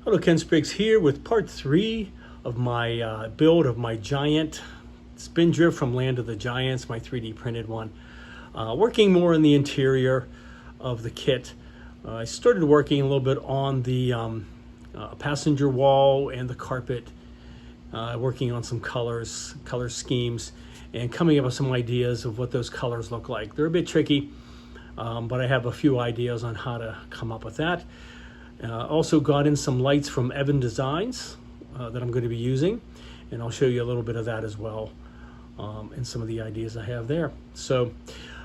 Hello, Ken Spriggs here with part 3 of my build of my giant Spindrift from Land of the Giants, my 3D printed one. Working more in the interior of the kit. I started working a little bit on the passenger wall and the carpet, working on some color schemes, and coming up with some ideas of what those colors look like. They're a bit tricky, but I have a few ideas on how to come up with that. Also got in some lights from Evan Designs that I'm going to be using, and I'll show you a little bit of that as well, and some of the ideas I have there. So,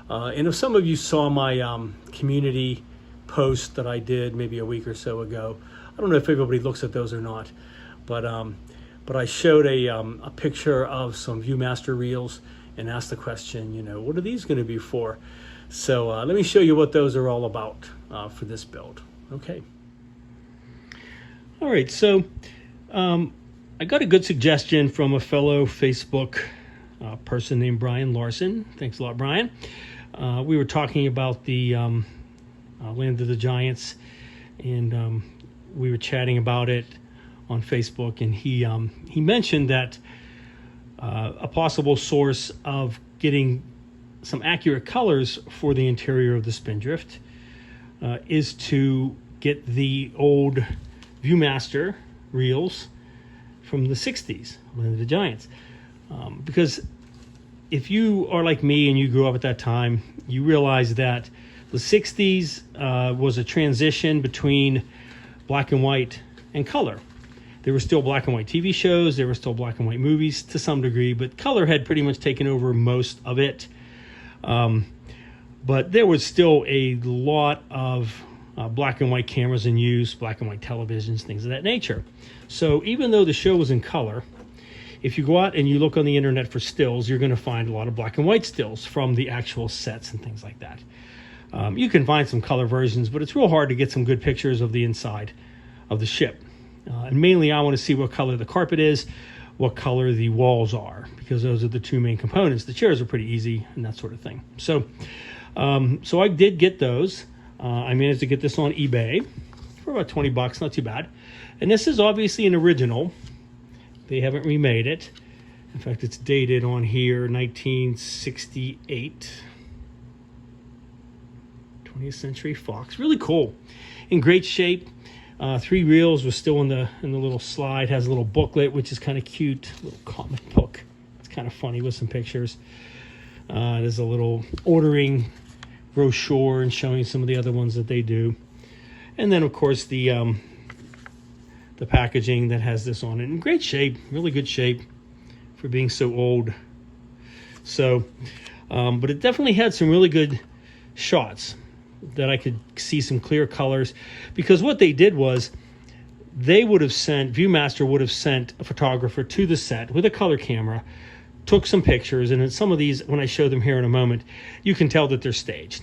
and if some of you saw my community post that I did maybe a week or so ago, I don't know if everybody looks at those or not, but I showed a picture of some Viewmaster reels and asked the question, you know, what are these going to be for? So let me show you what those are all about for this build. Okay. All right, so I got a good suggestion from a fellow Facebook person named Brian Larson. Thanks a lot, Brian. We were talking about the Land of the Giants, and we were chatting about it on Facebook, and he mentioned that a possible source of getting some accurate colors for the interior of the Spindrift is to get the old Viewmaster reels from the 60s, Land of the Giants. Because if you are like me and you grew up at that time, you realize that the 60s was a transition between black and white and color. There were still black and white TV shows, there were still black and white movies to some degree, but color had pretty much taken over most of it. But there was still a lot of black and white cameras in use, black and white televisions, things of that nature. So even though the show was in color, if you go out and you look on the internet for stills, you're going to find a lot of black and white stills from the actual sets and things like that. You can find some color versions, but it's real hard to get some good pictures of the inside of the ship. And mainly I want to see what color the carpet is, what color the walls are, because those are the two main components. The chairs are pretty easy and that sort of thing. So, so I did get those. I managed to get this on eBay for about 20 bucks, not too bad. And this is obviously an original. They haven't remade it. In fact, it's dated on here, 1968. 20th Century Fox. Really cool. In great shape. 3 reels was still in the little slide. Has a little booklet, which is kind of cute. A little comic book. It's kind of funny with some pictures. There's a little ordering brochure and showing some of the other ones that they do, and then of course the packaging that has this on it in great shape, really good shape for being so old. So but it definitely had some really good shots that I could see some clear colors, because what they did was they would have sent, Viewmaster would have sent a photographer to the set with a color camera, took some pictures, and in some of these, when I show them here in a moment, you can tell that they're staged.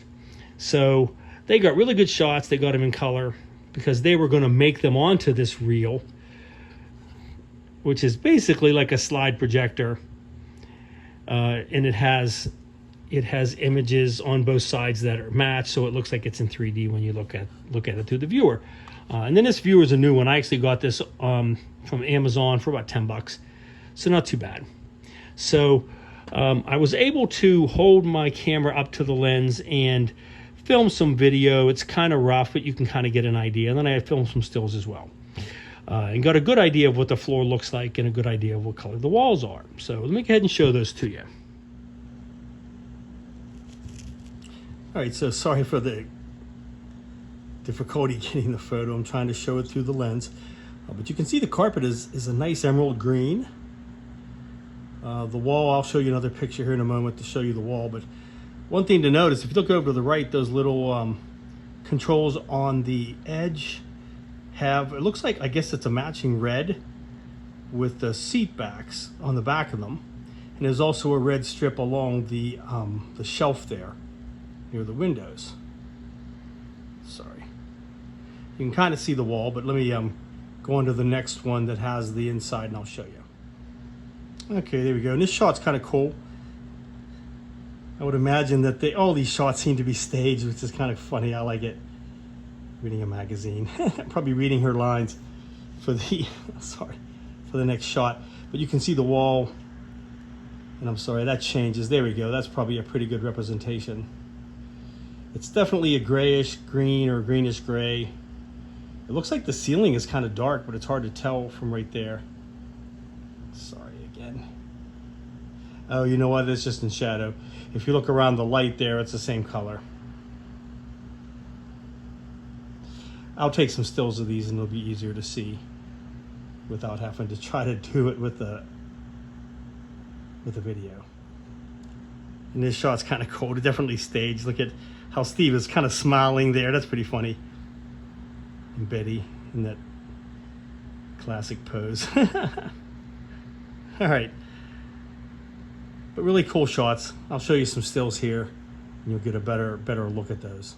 So they got really good shots. They got them in color because they were going to make them onto this reel, which is basically like a slide projector, and it has images on both sides that are matched, so it looks like it's in 3D when you look at it through the viewer. And then this viewer is a new one. I actually got this from Amazon for about 10 bucks, so not too bad. So I was able to hold my camera up to the lens and film some video. It's kind of rough, but you can kind of get an idea. And then I filmed some stills as well. And got a good idea of what the floor looks like and a good idea of what color the walls are. So let me go ahead and show those to you. All right, so sorry for the difficulty getting the photo. I'm trying to show it through the lens. But you can see the carpet is a nice emerald green. The wall, I'll show you another picture here in a moment to show you the wall, but one thing to notice, if you look over to the right, those little controls on the edge have, it looks like, I guess it's a matching red with the seat backs on the back of them. And there's also a red strip along the shelf there near the windows. Sorry. You can kind of see the wall, but let me go on to the next one that has the inside and I'll show you. Okay, there we go. And this shot's kind of cool. I would imagine that all these shots seem to be staged, which is kind of funny. I like it. Reading a magazine. Probably reading her lines. for the sorry, for the next shot. But you can see the wall, and I'm sorry, that changes. There we go. That's probably a pretty good representation. It's definitely a grayish green or greenish gray. It looks like the ceiling is kind of dark, but it's hard to tell from right there. Sorry again. Oh, you know what? It's just in shadow. If you look around the light there, it's the same color. I'll take some stills of these and it'll be easier to see without having to try to do it with the video. And this shot's kind of cool. It definitely staged. Look at how Steve is kind of smiling there. That's pretty funny. And Betty in that classic pose. All right. But really cool shots. I'll show you some stills here and you'll get a better look at those.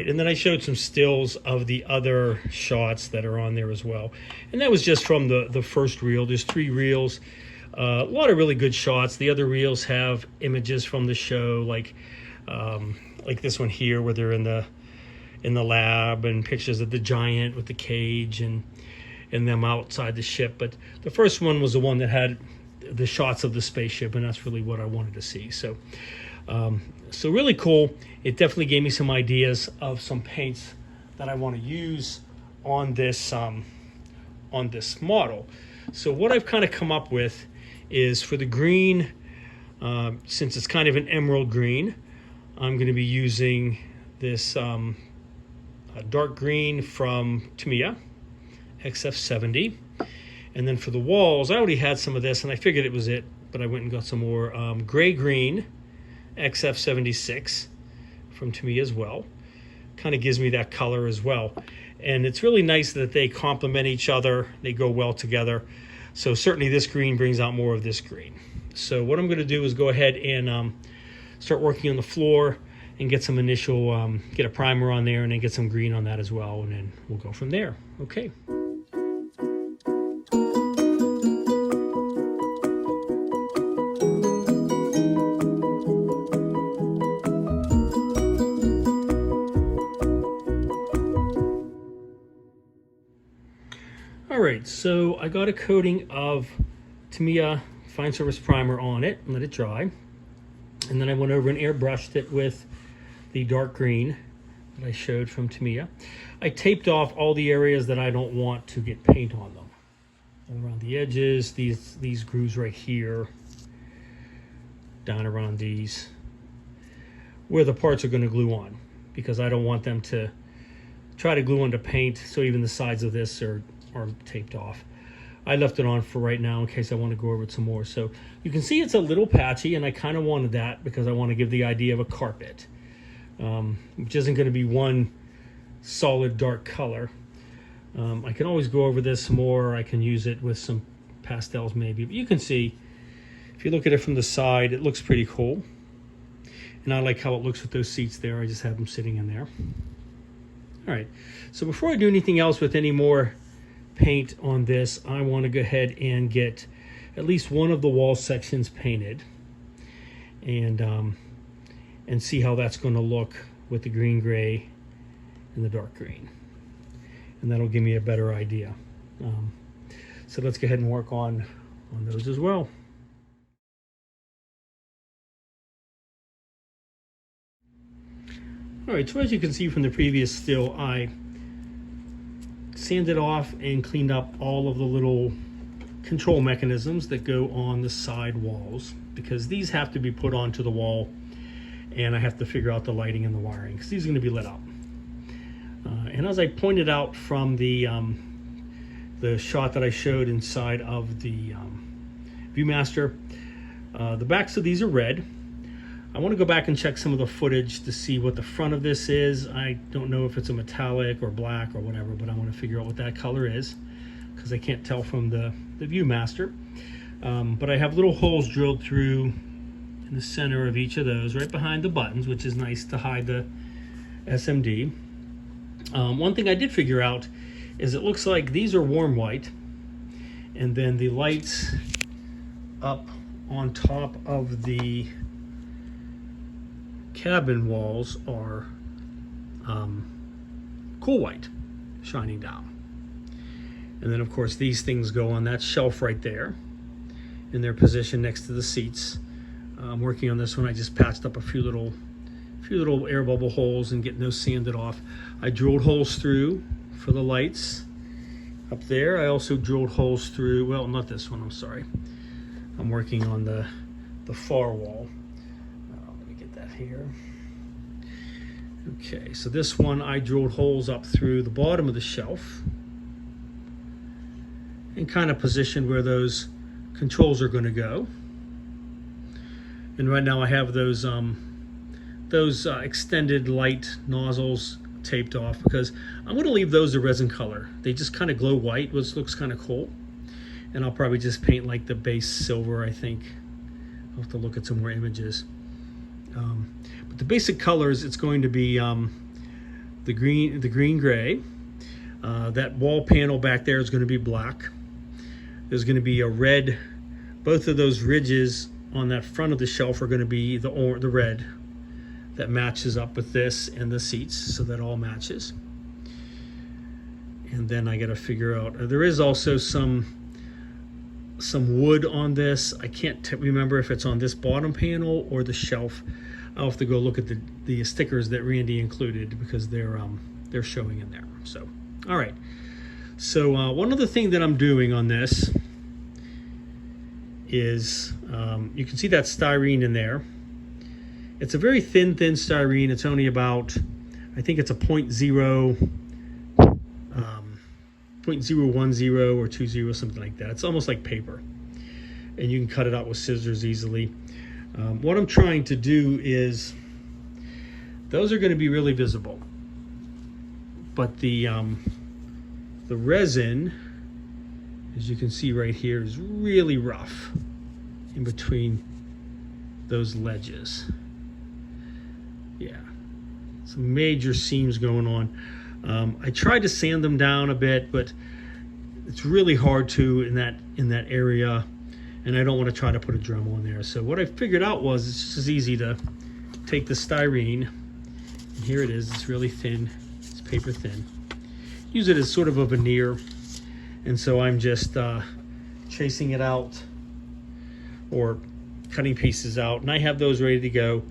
And then I showed some stills of the other shots that are on there as well. And that was just from the first reel. There's 3 reels. A lot of really good shots. The other reels have images from the show, like this one here where they're in the lab, and pictures of the giant with the cage and them outside the ship. But the first one was the one that had the shots of the spaceship, and that's really what I wanted to see. So so really cool. It definitely gave me some ideas of some paints that I want to use on this model. So what I've kind of come up with is for the green, since it's kind of an emerald green, I'm going to be using this dark green from Tamiya, XF70. And then for the walls, I already had some of this and I figured it was it, but I went and got some more gray green, XF76 from Tamiya as well. Kind of gives me that color as well. And it's really nice that they complement each other. They go well together. So certainly this green brings out more of this green. So what I'm going to do is go ahead and start working on the floor and get some initial, get a primer on there and then get some green on that as well. And then we'll go from there. Okay. All right, so I got a coating of Tamiya Fine Surface Primer on it and let it dry. And then I went over and airbrushed it with the dark green that I showed from Tamiya. I taped off all the areas that I don't want to get paint on them. Around the edges, these grooves right here, down around these, where the parts are going to glue on, because I don't want them to try to glue onto paint, so even the sides of this are taped off. I left it on for right now in case I want to go over it some more. So you can see it's a little patchy, and I kind of wanted that because I want to give the idea of a carpet, which isn't going to be one solid dark color. I can always go over this more. I can use it with some pastels maybe, but you can see if you look at it from the side, it looks pretty cool. And I like how it looks with those seats there. I just have them sitting in there. All right, so before I do anything else with any more paint on this, I want to go ahead and get at least one of the wall sections painted and see how that's going to look with the green gray and the dark green, and that'll give me a better idea. So let's go ahead and work on those as well. All right, so as you can see from the previous still, I sanded off and cleaned up all of the little control mechanisms that go on the side walls, because these have to be put onto the wall and I have to figure out the lighting and the wiring because these are going to be lit up. And as I pointed out from the the shot that I showed inside of the Viewmaster. The backs of these are red. I want to go back and check some of the footage to see what the front of this is. I don't know if it's a metallic or black or whatever, but I want to figure out what that color is because I can't tell from the Viewmaster. But I have little holes drilled through in the center of each of those, right behind the buttons, which is nice to hide the SMD. One thing I did figure out is it looks like these are warm white, and then the lights up on top of the cabin walls are cool white, shining down. And then of course these things go on that shelf right there in their position next to the seats. I'm working on this one. I just patched up a few little air bubble holes and getting those sanded off. I drilled holes through for the lights up there. I also drilled holes through, well, not this one, I'm sorry. I'm working on the far wall. Let me get that here. Okay, so this one I drilled holes up through the bottom of the shelf and kind of positioned where those controls are going to go. And right now I have those extended light nozzles taped off because I'm going to leave those a resin color. They just kind of glow white, which looks kind of cool. And I'll probably just paint like the base silver, I think. I'll have to look at some more images. But the basic colors, it's going to be the green gray. That wall panel back there is going to be black. There's going to be a red. Both of those ridges on that front of the shelf are going to be the red that matches up with this and the seats, so that all matches. And then I got to figure out, there is also some wood on this. I can't remember if it's on this bottom panel or the shelf. I'll have to go look at the stickers that Randy included because they're showing in there. So, all right. So one other thing that I'm doing on this is you can see that styrene in there. It's a very thin styrene. It's only about, I think it's a 0.010 or 20, something like that. It's almost like paper, and you can cut it out with scissors easily. What I'm trying to do is, those are going to be really visible, but the resin, as you can see right here, is really rough in between those ledges. Yeah, some major seams going on. I tried to sand them down a bit, but it's really hard to in that area, and I don't want to try to put a Dremel in there. So what I figured out was it's just as easy to take the styrene, and here it is. It's really thin. It's paper thin. Use it as sort of a veneer, and so I'm just chasing it out or cutting pieces out, and I have those ready to go.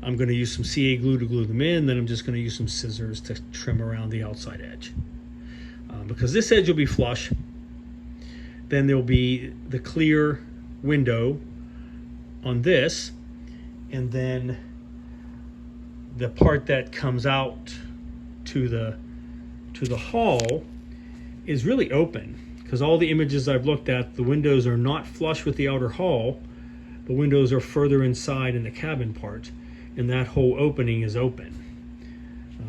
I'm going to use some CA glue to glue them in, then I'm just going to use some scissors to trim around the outside edge. Because this edge will be flush, then there'll be the clear window on this, and then the part that comes out to the hall is really open, because all the images I've looked at, the windows are not flush with the outer hall. The windows are further inside in the cabin part, and that whole opening is open.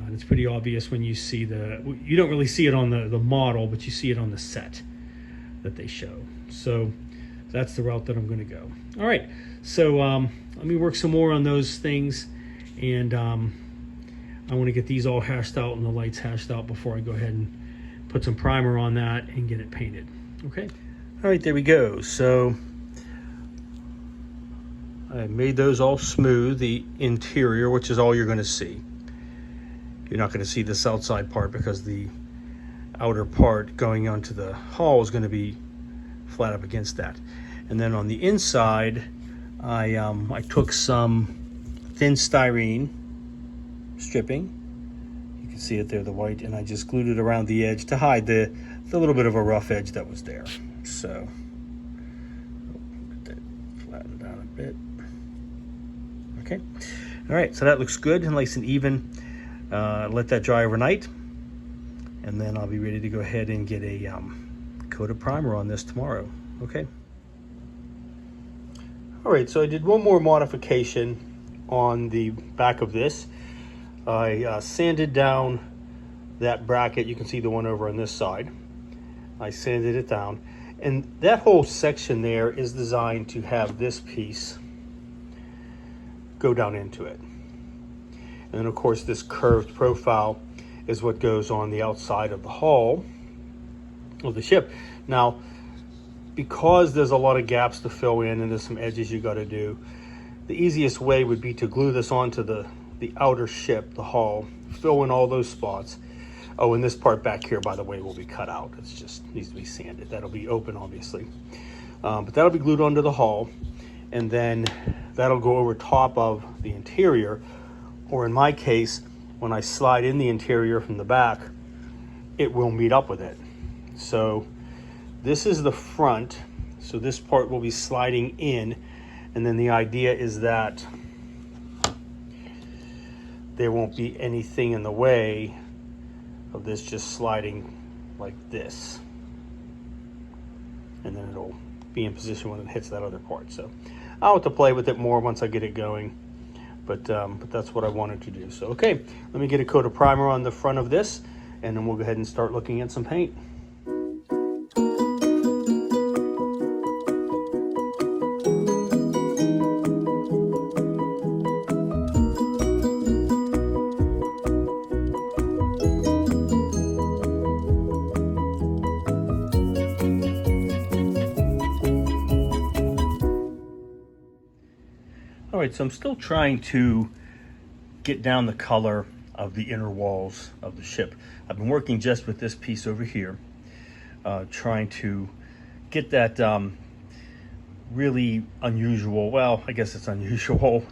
And it's pretty obvious when you see you don't really see it on the model, but you see it on the set that they show. So that's the route that I'm going to go. All right, so let me work some more on those things, and I want to get these all hashed out and the lights hashed out before I go ahead and put some primer on that and get it painted. Okay. All right, there we go. So I made those all smooth, the interior, which is all you're going to see. You're not going to see this outside part because the outer part going onto the hall is going to be flat up against that. And then on the inside, I took some thin styrene stripping. You can see it there, the white, and I just glued it around the edge to hide the little bit of a rough edge that was there. So get that flattened down a bit. Okay. All right, so that looks good and nice and even. Let that dry overnight, and then I'll be ready to go ahead and get a coat a primer on this tomorrow. Okay. All right, so I did one more modification on the back of this. I sanded down that bracket. You can see the one over on this side. I sanded it down, and that whole section there is designed to have this piece go down into it. And then of course this curved profile is what goes on the outside of the hull of the ship. Now, because there's a lot of gaps to fill in and there's some edges you got to do, the easiest way would be to glue this onto the outer ship, the hull, fill in all those spots. Oh, and this part back here, by the way, will be cut out. It's just needs to be sanded. That'll be open, obviously. But that'll be glued onto the hull, and then that'll go over top of the interior, or in my case, when I slide in the interior from the back, it will meet up with it. So this is the front, so this part will be sliding in, and then the idea is that there won't be anything in the way of this just sliding like this, and then it'll be in position when it hits that other part. So I'll have to play with it more once I get it going, but that's what I wanted to do. So okay, let me get a coat of primer on the front of this, and then we'll go ahead and start looking at some paint. All right, so I'm still trying to get down the color of the inner walls of the ship. I've been working just with this piece over here, trying to get that really unusual, well, I guess it's unusual.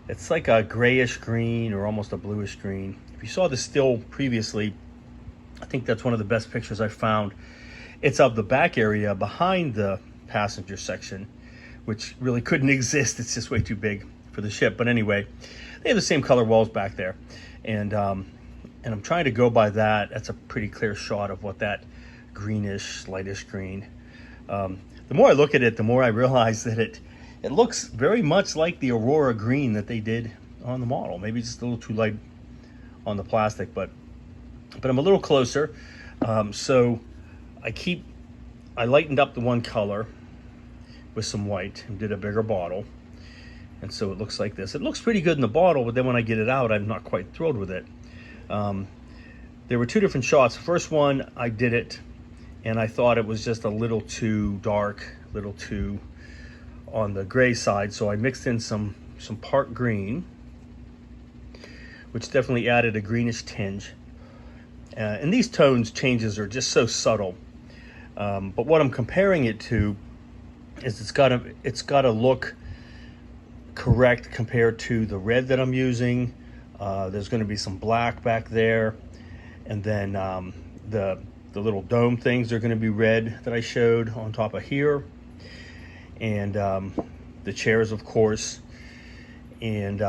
It's like a grayish green or almost a bluish green. If you saw the still previously, I think that's one of the best pictures I found. It's of the back area behind the passenger section, which really couldn't exist. It's just way too big for the ship. But anyway, they have the same color walls back there. And I'm trying to go by that. That's a pretty clear shot of what that greenish, lightish green. The more I look at it, the more I realize that it looks very much like the Aurora green that they did on the model. Maybe just a little too light on the plastic, but I'm a little closer. So I lightened up the one color with some white and did a bigger bottle, and so it looks like this. It looks pretty good in the bottle, but then when I get it out, I'm not quite thrilled with it. There were two different shots. The first one, I did it and I thought it was just a little too dark, a little too on the gray side, so I mixed in some part green, which definitely added a greenish tinge. And these tones changes are just so subtle, but what I'm comparing it to is it's got to look correct compared to the red that I'm using. There's going to be some black back there, and then the little dome things are going to be red that I showed on top of here, and the chairs, of course, and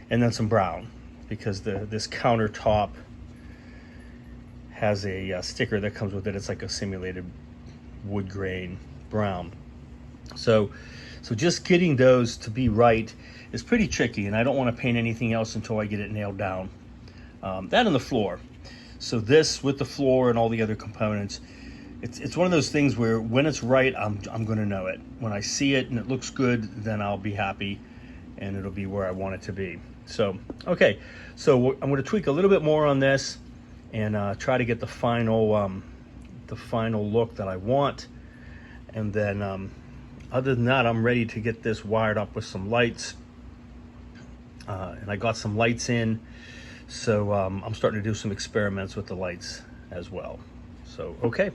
then some brown, because this countertop has a sticker that comes with it. It's like a simulated wood grain brown. So just getting those to be right is pretty tricky, and I don't want to paint anything else until I get it nailed down. That and the floor. So this with the floor and all the other components, it's one of those things where when it's right, I'm going to know it. When I see it and it looks good, then I'll be happy and it'll be where I want it to be. So okay, so I'm going to tweak a little bit more on this and try to get the final look that I want. And then other than that, I'm ready to get this wired up with some lights. And I got some lights in, so I'm starting to do some experiments with the lights as well. So, okay.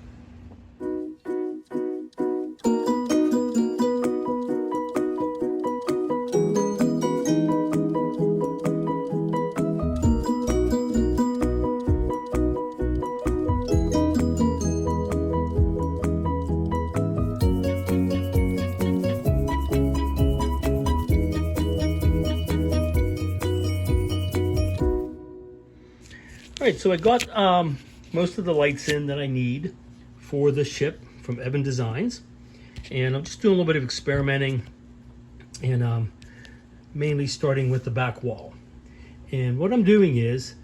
All right, so I got most of the lights in that I need for the ship from Evan Designs. And I'm just doing a little bit of experimenting, and mainly starting with the back wall. And what I'm doing is,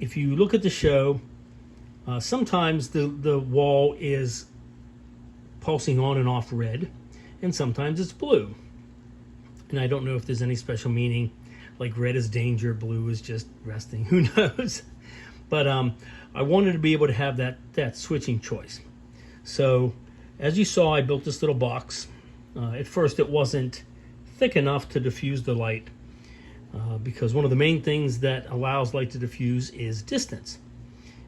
if you look at the show, sometimes the wall is pulsing on and off red, and sometimes it's blue. And I don't know if there's any special meaning, like red is danger, blue is just resting, who knows? But I wanted to be able to have that switching choice. So as you saw, I built this little box. At first it wasn't thick enough to diffuse the light, because one of the main things that allows light to diffuse is distance.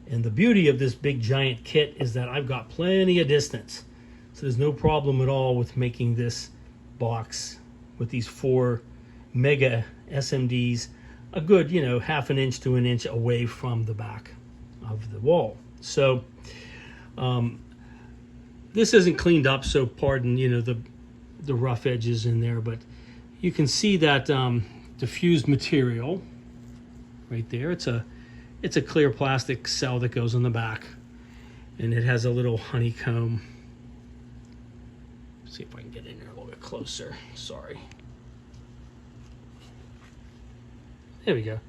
And the beauty of this big giant kit is that I've got plenty of distance. So there's no problem at all with making this box with these 4 mega SMDs a good, half an inch to an inch away from the back of the wall. So this isn't cleaned up, so pardon, the rough edges in there, but you can see that diffused material right there. It's a clear plastic cell that goes on the back, and it has a little honeycomb. Let's see if I can get in there a little bit closer. Sorry. There we go.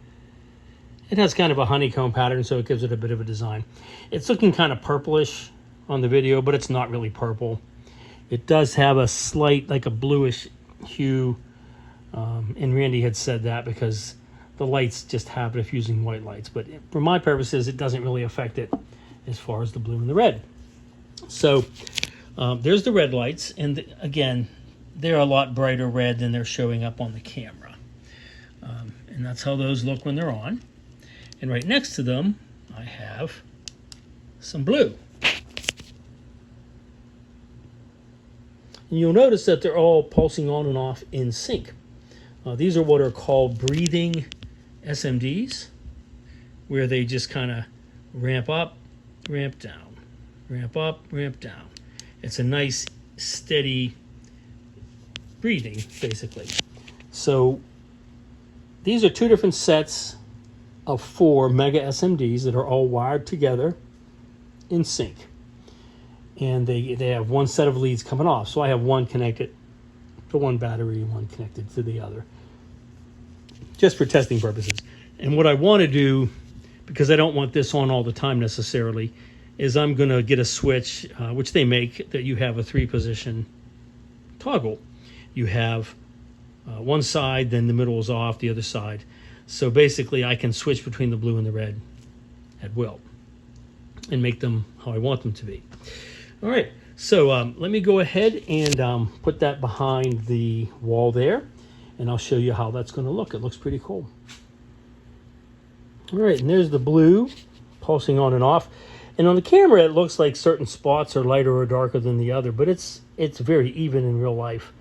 It has kind of a honeycomb pattern, so it gives it a bit of a design. It's looking kind of purplish on the video, but it's not really purple. It does have a slight, like a bluish hue, and Randy had said that because the lights just have diffusing white lights. But for my purposes, it doesn't really affect it as far as the blue and the red. So there's the red lights, and again, they're a lot brighter red than they're showing up on the camera. And that's how those look when they're on. And right next to them, I have some blue. And you'll notice that they're all pulsing on and off in sync. These are what are called breathing SMDs, where they just kind of ramp up, ramp down, ramp up, ramp down. It's a nice, steady breathing, basically. So these are 2 different sets of 4 mega SMDs that are all wired together in sync. And they have one set of leads coming off. So I have one connected to one battery and one connected to the other, just for testing purposes. And what I want to do, because I don't want this on all the time necessarily, is I'm going to get a switch, which they make, that you have a 3-position toggle. You have one side, then the middle is off, the other side. So basically I can switch between the blue and the red at will and make them how I want them to be. All right, so let me go ahead and put that behind the wall there, and I'll show you how that's going to look. It looks pretty cool. All right, and there's the blue pulsing on and off. And on the camera, it looks like certain spots are lighter or darker than the other, but it's very even in real life.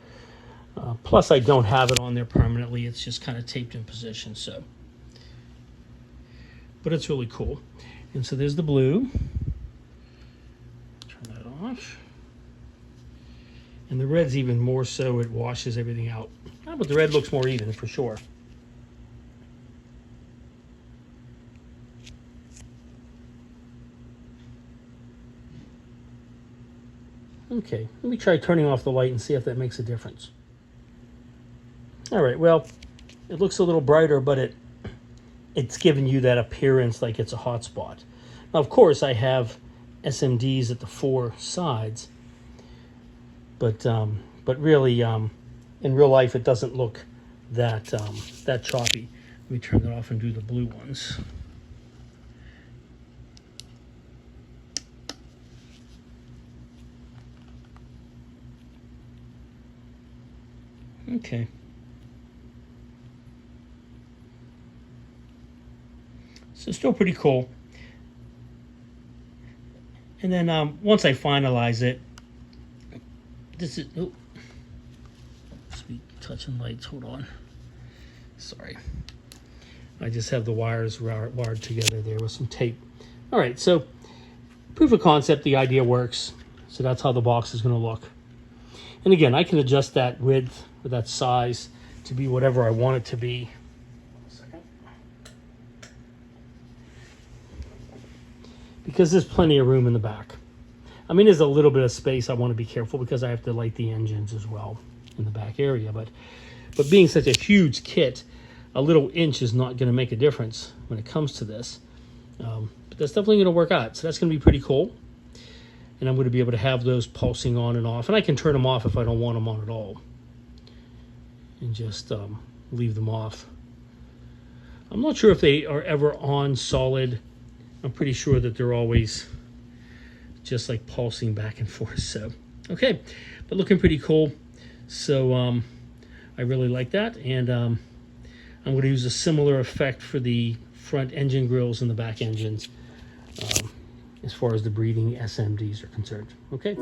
Plus, I don't have it on there permanently. It's just kind of taped in position, so. But it's really cool. And so there's the blue. Turn that off. And the red's even more so. It washes everything out. But the red looks more even for sure. Okay, let me try turning off the light and see if that makes a difference. All right, well, it looks a little brighter, but it's giving you that appearance like it's a hot spot. Now, of course, I have SMDs at the 4 sides, but really, in real life, it doesn't look that choppy. Let me turn that off and do the blue ones. Okay. So still pretty cool. And then once I finalize it, this is, oh, sweet touching lights, hold on. Sorry. I just have the wires wired together there with some tape. All right, so proof of concept, the idea works. So that's how the box is gonna look. And again, I can adjust that width or that size to be whatever I want it to be. Because there's plenty of room in the back. I mean, there's a little bit of space. I want to be careful because I have to light the engines as well in the back area. But being such a huge kit, a little inch is not going to make a difference when it comes to this. But that's definitely going to work out. So that's going to be pretty cool. And I'm going to be able to have those pulsing on and off. And I can turn them off if I don't want them on at all. And just leave them off. I'm not sure if they are ever on solid. I'm pretty sure that they're always just like pulsing back and forth. So, okay. But looking pretty cool. So, I really like that. And I'm going to use a similar effect for the front engine grills and the back engines. As far as the breathing SMDs are concerned. Okay.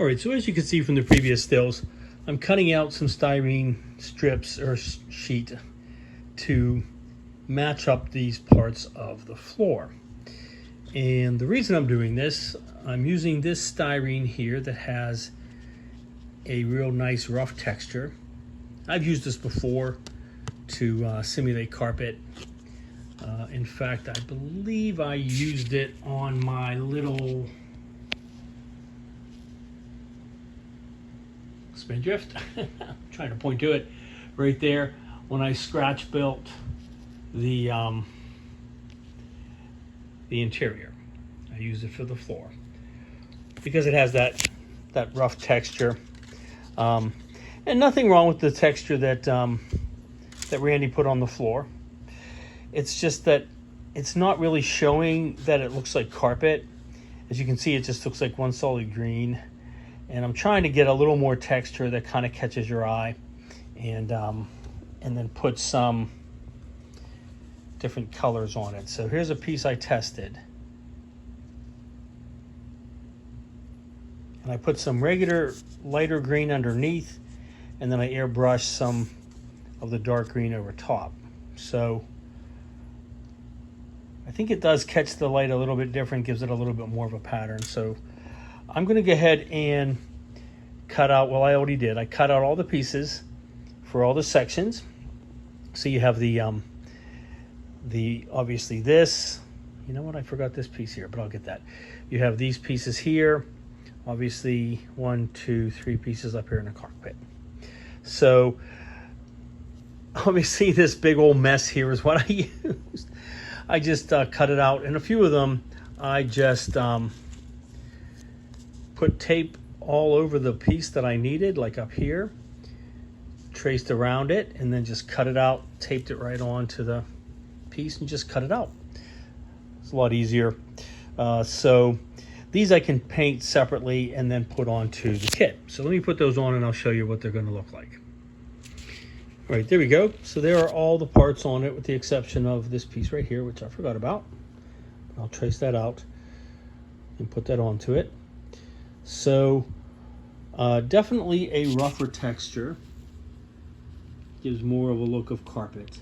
All right, so as you can see from the previous stills, I'm cutting out some styrene strips or sheet to match up these parts of the floor. And the reason I'm doing this, I'm using this styrene here that has a real nice rough texture. I've used this before to simulate carpet. In fact, I believe I used it on my little Spindrift. I'm trying to point to it right there when I scratch built the interior. I used it for the floor because it has that rough texture, and nothing wrong with the texture that that Randy put on the floor. It's just that it's not really showing that it looks like carpet. As you can see, it just looks like one solid green. And I'm trying to get a little more texture that kind of catches your eye, and then put some different colors on it. So here's a piece I tested. And I put some regular lighter green underneath, and then I airbrushed some of the dark green over top. So I think it does catch the light a little bit different, gives it a little bit more of a pattern. So I'm going to go ahead and cut out, well, I already did. I cut out all the pieces for all the sections. So you have the obviously this, you know what, I forgot this piece here, but I'll get that. You have these pieces here, obviously 1, 2, 3 pieces up here in the cockpit. So obviously this big old mess here is what I used. I just cut it out, and a few of them I just put tape all over the piece that I needed, like up here, traced around it, and then just cut it out, taped it right onto the piece and just cut it out. It's a lot easier. So these I can paint separately and then put onto the kit. So let me put those on and I'll show you what they're going to look like. All right, there we go. So there are all the parts on it with the exception of this piece right here, which I forgot about. I'll trace that out and put that onto it. So definitely a rougher texture. Gives more of a look of carpet.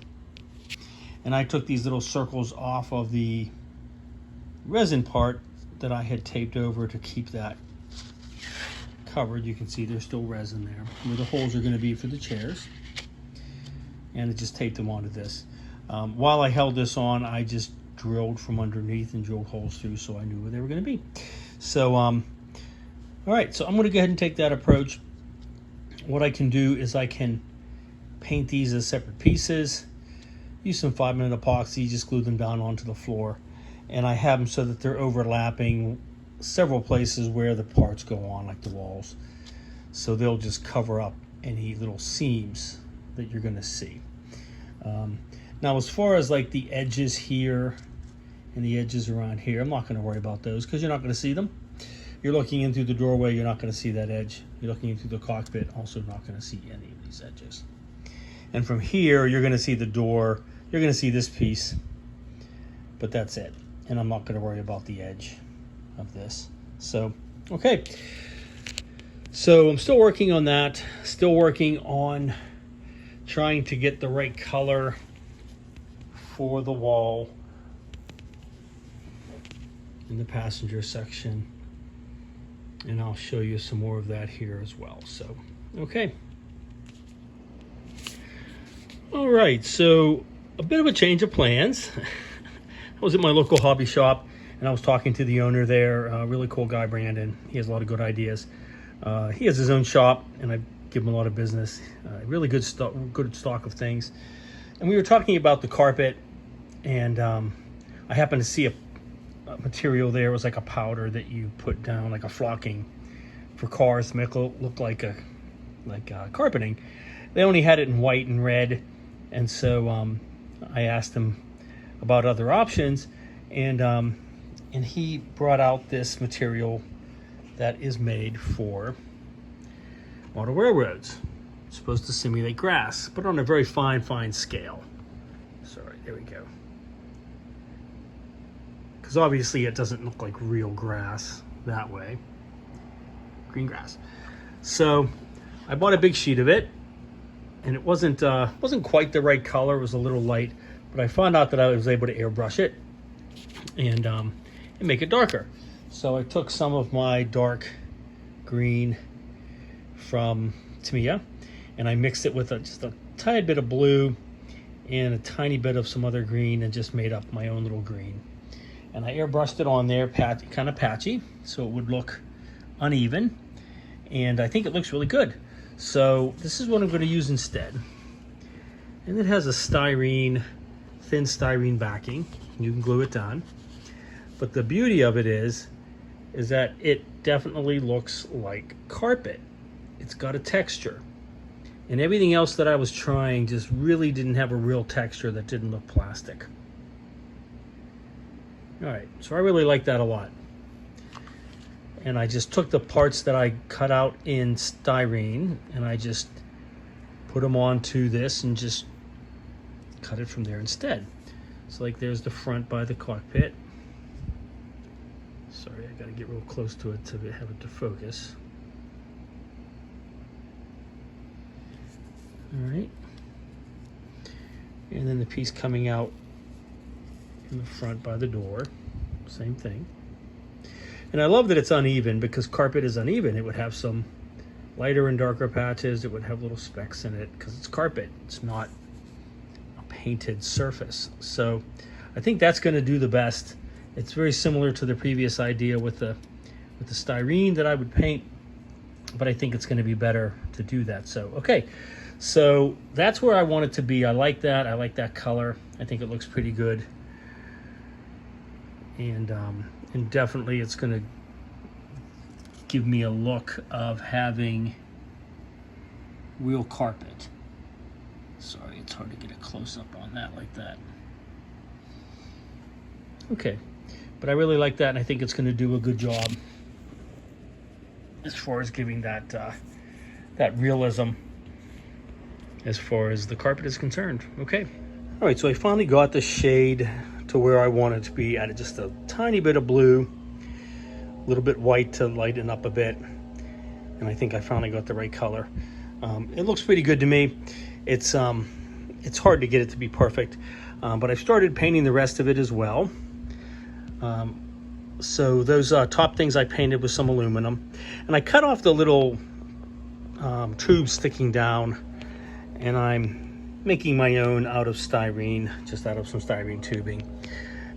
And I took these little circles off of the resin part that I had taped over to keep that covered. You can see there's still resin there, where the holes are going to be for the chairs. And I just taped them onto this. While I held this on, I just drilled from underneath and drilled holes through so I knew where they were going to be. So, all right, so I'm going to go ahead and take that approach. What I can do is I can paint these as separate pieces, use some 5-minute epoxy, just glue them down onto the floor, and I have them so that they're overlapping several places where the parts go on, like the walls. So they'll just cover up any little seams that you're going to see. Now, as far as like the edges here and the edges around here, I'm not going to worry about those because you're not going to see them. You're looking in through the doorway, you're not going to see that edge. You're looking in through the cockpit, also not going to see any of these edges. And from here, you're going to see the door. You're going to see this piece, but that's it. And I'm not going to worry about the edge of this. So, okay. So I'm still working on that, still working on trying to get the right color for the wall in the passenger section. And I'll show you some more of that here as well. So, okay. All right, so a bit of a change of plans. I was at my local hobby shop and I was talking to the owner there, a really cool guy, Brandon. He has a lot of good ideas. He has his own shop and I give him a lot of business. Really good stock of things. And we were talking about the carpet, and I happened to see a material there. It was like a powder that you put down, like a flocking for cars to make it look like carpeting. They only had it in white and red, and so I asked him about other options, and he brought out this material that is made for model railroads. It's supposed to simulate grass, but on a very fine scale. Sorry, there we go. Because obviously it doesn't look like real grass that way. Green grass. So I bought a big sheet of it, and it wasn't quite the right color. It was a little light, but I found out that I was able to airbrush it and make it darker. So I took some of my dark green from Tamiya and I mixed it with just a tiny bit of blue and a tiny bit of some other green and just made up my own little green. And I airbrushed it on there, kind of patchy, so it would look uneven. And I think it looks really good. So this is what I'm going to use instead. And it has a thin styrene backing. You can glue it down. But the beauty of it is that it definitely looks like carpet. It's got a texture. And everything else that I was trying just really didn't have a real texture that didn't look plastic. All right, so I really like that a lot. And I just took the parts that I cut out in styrene and I just put them onto this and just cut it from there instead. So like there's the front by the cockpit. Sorry, I gotta get real close to it to have it to focus. All right. And then the piece coming out in the front by the door, same thing. And I love that it's uneven, because carpet is uneven. It would have some lighter and darker patches. It would have little specks in it because it's carpet. It's not a painted surface. So I think that's going to do the best. It's very similar to the previous idea with the styrene that I would paint, but I think it's going to be better to do that. So, okay. So that's where I want it to be. I like that. I like that color. I think it looks pretty good. And definitely it's going to give me a look of having real carpet. Sorry, it's hard to get a close-up on that like that. Okay, but I really like that, and I think it's going to do a good job as far as giving that that realism as far as the carpet is concerned. Okay. All right, so I finally got the shade to where I want it to be. Added just a tiny bit of blue, a little bit white to lighten up a bit, and I think I finally got the right color. It looks pretty good to me. It's hard to get it to be perfect, but I've started painting the rest of it as well. So those top things I painted with some aluminum, and I cut off the little tubes sticking down, and I'm making my own out of styrene, just out of some styrene tubing,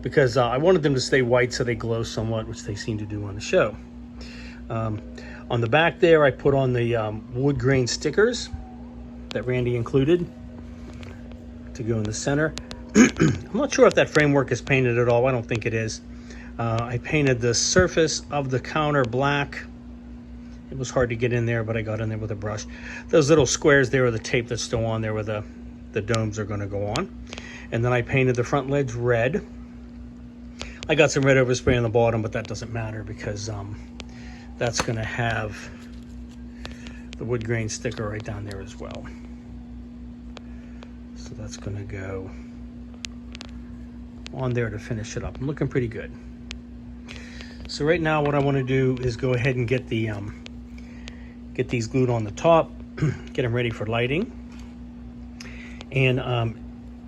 because I wanted them to stay white so they glow somewhat, which they seem to do on the show. On the back there, I put on the wood grain stickers that Randy included to go in the center. I'm not sure if that framework is painted at all. I don't think it is. I painted the surface of the counter black. It was hard to get in there, but I got in there with a brush. Those little squares there are the tape that's still on there where the domes are going to go on. And then I painted the front ledge red. I got some red overspray on the bottom, but that doesn't matter because that's going to have the wood grain sticker right down there as well. So that's going to go on there to finish it up. I'm looking pretty good. So right now what I want to do is go ahead and get the get these glued on the top, get them ready for lighting. And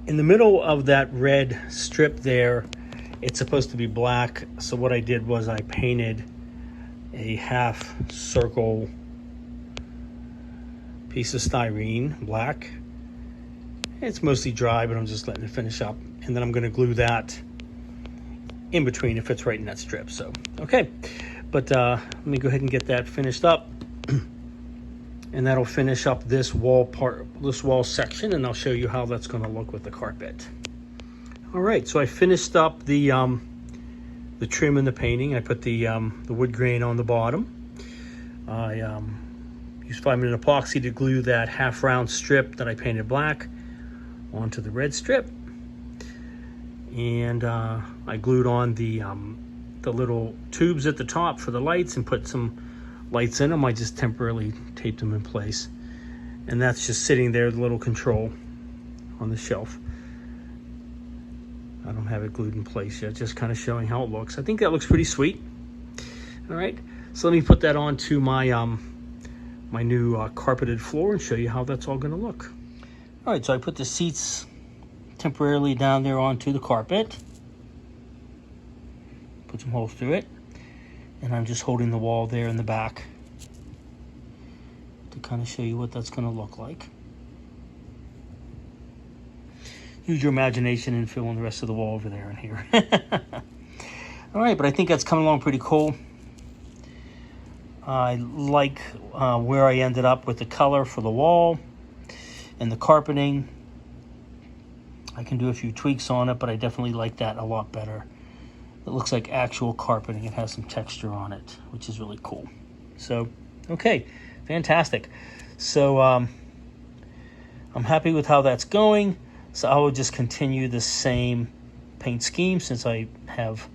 in the middle of that red strip there, it's supposed to be black. So what I did was I painted a half circle piece of styrene black. It's mostly dry, but I'm just letting it finish up. And then I'm going to glue that in between. It fits right in that strip. So, okay. But let me go ahead and get that finished up. And that'll finish up this wall part, this wall section, and I'll show you how that's going to look with the carpet. All right, so I finished up the trim and the painting. I put the wood grain on the bottom. I used 5-minute epoxy to glue that half round strip that I painted black onto the red strip, and I glued on the little tubes at the top for the lights and put some lights in them. I just temporarily taped them in place, and that's just sitting there, the little control on the shelf. I don't have it glued in place yet, just kind of showing how it looks. I think that looks pretty sweet. All right, so let me put that onto my my new carpeted floor and show you how that's all going to look. All right, so I put the seats temporarily down there onto the carpet, put some holes through it, and I'm just holding the wall there in the back to kind of show you what that's going to look like. Use your imagination and fill in the rest of the wall over there and here. All right, but I think that's coming along pretty cool. I like where I ended up with the color for the wall and the carpeting. I can do a few tweaks on it, but I definitely like that a lot better. It looks like actual carpeting. It has some texture on it, which is really cool. So, okay, fantastic. So I'm happy with how that's going. So I will just continue the same paint scheme, since I have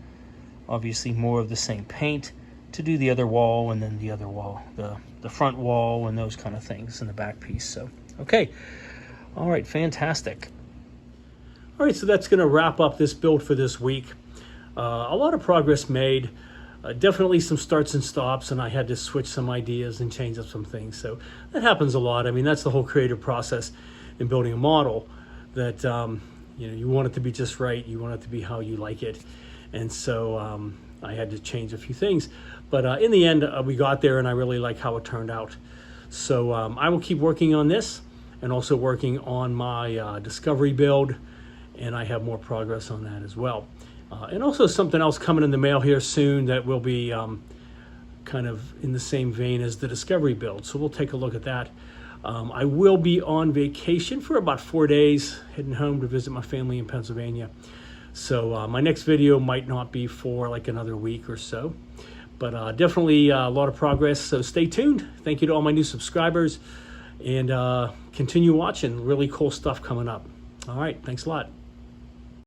obviously more of the same paint, to do the other wall and then the other wall, the front wall and those kind of things in the back piece. So, okay. All right, fantastic. All right, so that's going to wrap up this build for this week. A lot of progress made, definitely some starts and stops, and I had to switch some ideas and change up some things. So that happens a lot. I mean, that's the whole creative process in building a model, that you know, you want it to be just right. You want it to be how you like it. And so I had to change a few things. But in the end, we got there, and I really like how it turned out. So I will keep working on this, and also working on my discovery build, and I have more progress on that as well. And also something else coming in the mail here soon that will be kind of in the same vein as the discovery build. So we'll take a look at that. I will be on vacation for about 4 days, heading home to visit my family in Pennsylvania. So my next video might not be for like another week or so, but definitely a lot of progress. So stay tuned. Thank you to all my new subscribers, and continue watching. Really cool stuff coming up. All right, thanks a lot.